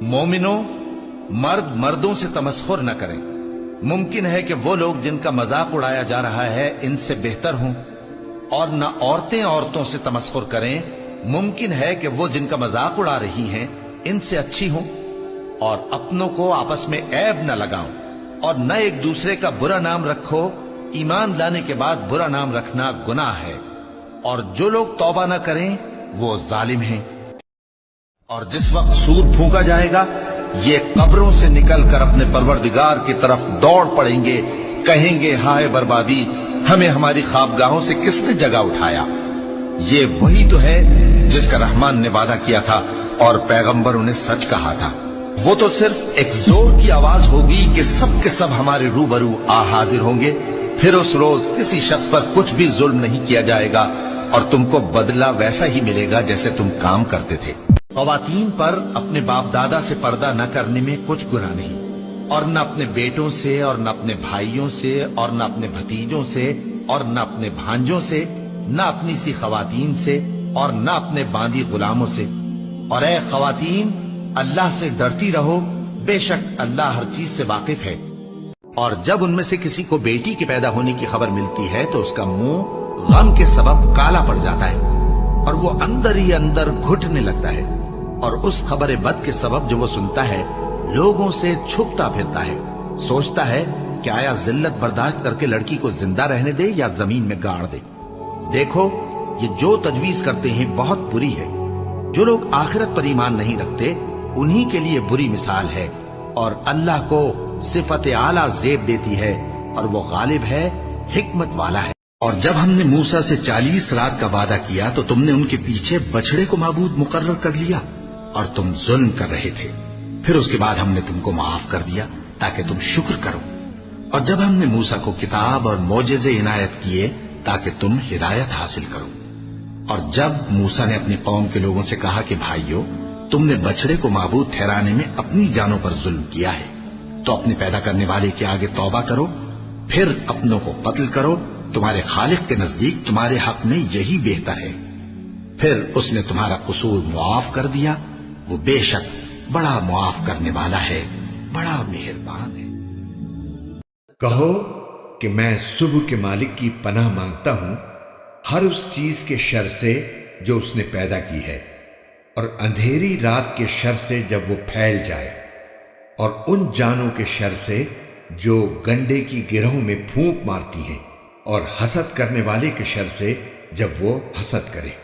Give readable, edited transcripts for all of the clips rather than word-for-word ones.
मोमिनो, मर्द मर्दों से तमस्खुर न करें। मुमकिन है कि वो लोग जिनका मजाक उड़ाया जा रहा है इनसे बेहतर हों, और न औरतें औरतों से तमस्खुर करें। मुमकिन है कि वो जिनका मजाक उड़ा रही हैं इनसे अच्छी हों। और अपनों को आपस में ऐब न लगाओ और न एक दूसरे का बुरा नाम रखो। ईमान लाने के बाद बुरा नाम रखना गुनाह है, और जो लोग तौबा न करें वो जालिम हैं। और जिस वक्त सूर फूंका जाएगा, ये कब्रों से निकलकर अपने परवरदिगार की तरफ दौड़ पड़ेंगे, कहेंगे हाय बर्बादी, हमें हमारी ख्वाबगाहों से किसने जगा उठाया। ये वही तो है जिसका रहमान ने वादा किया था और पैगंबरों ने सच कहा था। वो तो सिर्फ एक जोर की आवाज होगी कि सब के सब हमारे रूबरू आ हाजिर होंगे। फिर उस रोज किसी शख्स पर कुछ भी जुल्म नहीं किया जाएगा और तुमको बदला वैसा ही मिलेगा जैसे तुम काम करते थे। ख्वातीन पर अपने बाप दादा से पर्दा न करने में कुछ गुनाह नहीं, और न अपने बेटों से, और न अपने भाइयों से, और न अपने भतीजों से, और न अपने भांजों से, न अपनी सी ख्वातीन से, और न अपने बांदी गुलामों से। और ऐ ख्वातीन, अल्लाह से डरती रहो, बेशक अल्लाह हर चीज से वाकिफ है। और जब उनमें से किसी को बेटी के पैदा होने की खबर मिलती है तो उसका मुंह गम के सबब काला पड़ जाता है और वो अंदर ही अंदर घुटने लगता है। और उस खबर बद के सबब जो वो सुनता है, लोगों से छुपता फिरता है, सोचता है कि आया जिल्लत बर्दाश्त करके लड़की को जिंदा रहने दे या जमीन में गाड़ दे। देखो, ये जो तजवीज करते हैं बहुत बुरी है। जो लोग आखिरत पर ईमान नहीं रखते उन्हीं के लिए बुरी मिसाल है। और अल्लाह को सिफत आला जेब देती है और वो गालिब है, हिकमत वाला है। और जब हमने मूसा से 40 रात का वादा किया तो तुमने उनके पीछे बछड़े को माबूद मुकर्रर कर लिया और तुम जुल्म कर रहे थे। फिर उसके बाद हमने तुमको माफ कर दिया ताकि तुम शुक्र करो। और जब हमने मूसा को किताब और मोजेज़े इनायत किए ताकि तुम हिदायत हासिल करो। और जब मूसा ने अपनी कौम के लोगों से कहा कि भाइयों, तुमने बछड़े को माबूद ठहराने में अपनी जानों पर जुल्म किया है, तो अपने पैदा करने वाले के आगे तौबा करो, फिर अपनों को कत्ल करो। तुम्हारे खालिक के नजदीक तुम्हारे हक में यही बेहतर है। फिर उसने तुम्हारा कसूर मुआफ कर दिया। वो बेशक बड़ा मुआफ करने वाला है, बड़ा मेहरबान है। कहो कि मैं सुबह के मालिक की पनाह मांगता हूं हर उस चीज के शर से जो उसने पैदा की है, और अंधेरी रात के शर से जब वो फैल जाए, और उन जानों के शर से जो गंडे की गिरोह में फूंक मारती हैं, और हसद करने वाले के शर से जब वो हसद करे।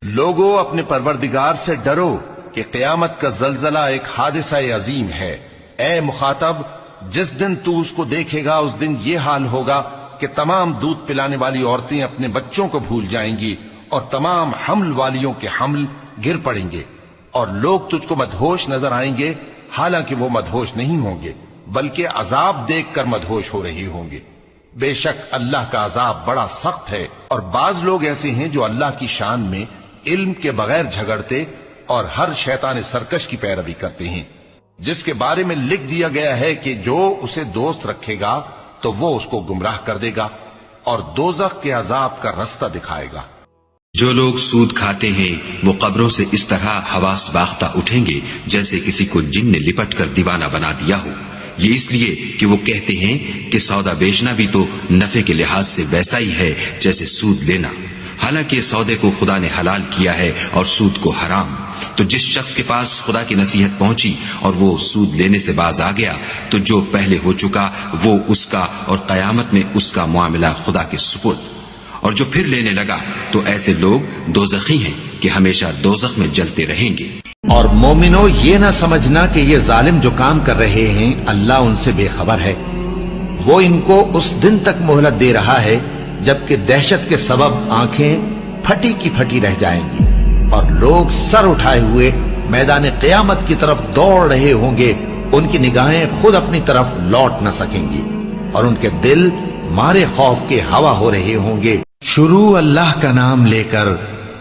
लोगों, अपने परवरदिगार से डरो कि क़यामत का जलजला एक हादिसा अजीम है। ए मुखातब, जिस दिन तू उसको देखेगा उस दिन ये हाल होगा कि तमाम दूध पिलाने वाली औरतें अपने बच्चों को भूल जाएंगी और तमाम हमल वालियों के हमल गिर पड़ेंगे, और लोग तुझको मदहोश नजर आएंगे, हालांकि वो मदहोश नहीं होंगे बल्कि अजाब देखकर मदहोश हो रहे होंगे। बेशक अल्लाह का अजाब बड़ा सख्त है। और बाज लोग ऐसे हैं जो अल्लाह की शान में इल्म के बगैर झगड़ते और हर शैतान सरकश की पैरवी करते हैं, जिसके बारे में लिख दिया गया है कि जो उसे दोस्त रखेगा तो वो उसको गुमराह कर देगा और दोजख के अजाब का रास्ता दिखाएगा। जो लोग सूद खाते हैं वो कब्रों से इस तरह हवास बाख्ता उठेंगे जैसे किसी को जिन ने लिपट कर दीवाना बना दिया हो। ये इसलिए कि वो कहते हैं कि सौदा बेचना भी तो नफे के लिहाज से वैसा ही है जैसे सूद लेना, हालांकि सौदे को खुदा ने हलाल किया है और सूद को हराम। तो जिस शख्स के पास खुदा की नसीहत पहुंची और वो सूद लेने से बाज आ गया, तो जो पहले हो चुका वो उसका, और कयामत में उसका मामला खुदा के सुपुर्द। और जो फिर लेने लगा तो ऐसे लोग दोज़खी हैं कि हमेशा दोज़ख में जलते रहेंगे। और मोमिनो, ये ना समझना कि ये जालिम जो काम कर रहे हैं अल्लाह उनसे बेखबर है। वो इनको उस दिन तक मोहलत दे रहा है जबकि दहशत के सबब आंखें फटी की फटी रह जाएंगी और लोग सर उठाए हुए मैदान क़यामत की तरफ दौड़ रहे होंगे। उनकी निगाहें खुद अपनी तरफ लौट न सकेंगी और उनके दिल मारे खौफ के हवा हो रहे होंगे। शुरू अल्लाह का नाम लेकर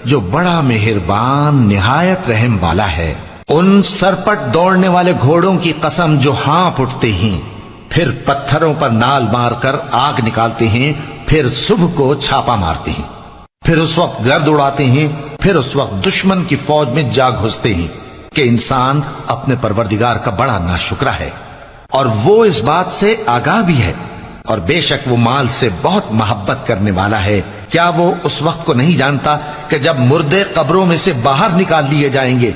जो बड़ा मेहरबान निहायत रहम वाला है। उन सरपट दौड़ने वाले घोड़ों की कसम जो हाँफ उठते हैं, फिर पत्थरों पर नाल मारकर आग निकालते हैं, फिर सुबह को छापा मारते हैं, फिर उस वक्त गर्द उड़ाते हैं, फिर उस वक्त दुश्मन की फौज में जा घुसते हैं کہ انسان اپنے پروردگار کا بڑا ناشکرا ہے اور وہ اس بات سے آگاہ بھی ہے، اور بے شک وہ مال سے بہت محبت کرنے والا ہے۔ کیا وہ اس وقت کو نہیں جانتا کہ جب مردے قبروں میں سے باہر نکال لیے جائیں گے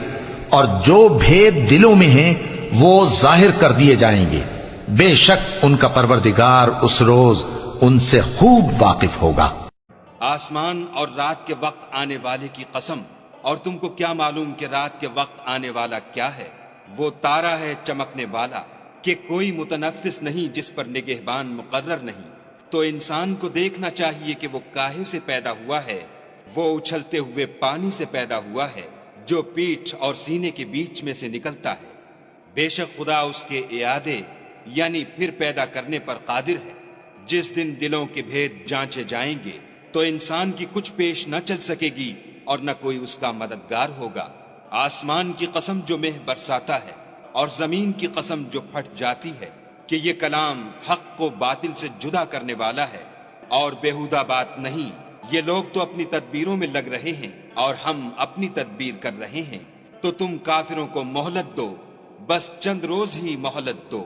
اور جو بھید دلوں میں ہیں وہ ظاہر کر دیے جائیں گے، بے شک ان کا پروردگار اس روز ان سے خوب واقف ہوگا۔ آسمان اور رات کے وقت آنے والے کی قسم، اور تم کو کیا معلوم کہ رات کے وقت آنے والا کیا ہے؟ وہ تارا ہے چمکنے والا کہ کوئی متنفس نہیں جس پر نگہبان مقرر نہیں۔ تو انسان کو دیکھنا چاہیے کہ وہ کاہے سے پیدا ہوا ہے؟ وہ اچھلتے ہوئے پانی سے پیدا ہوا ہے جو پیٹھ اور سینے کے بیچ میں سے نکلتا ہے۔ بے شک خدا اس کے اعادے یعنی پھر پیدا کرنے پر قادر ہے۔ جس دن دلوں کے بھید جانچے جائیں گے تو انسان کی کچھ پیش نہ چل سکے گی اور نہ کوئی اس کا مددگار ہوگا۔ آسمان کی قسم جو مہ برساتا ہے اور زمین کی قسم جو پھٹ جاتی ہے کہ یہ کلام حق کو باطل سے جدا کرنے والا ہے اور بیہودہ بات نہیں۔ یہ لوگ تو اپنی تدبیروں میں لگ رہے ہیں اور ہم اپنی تدبیر کر رہے ہیں، تو تم کافروں کو مہلت دو، بس چند روز ہی مہلت دو۔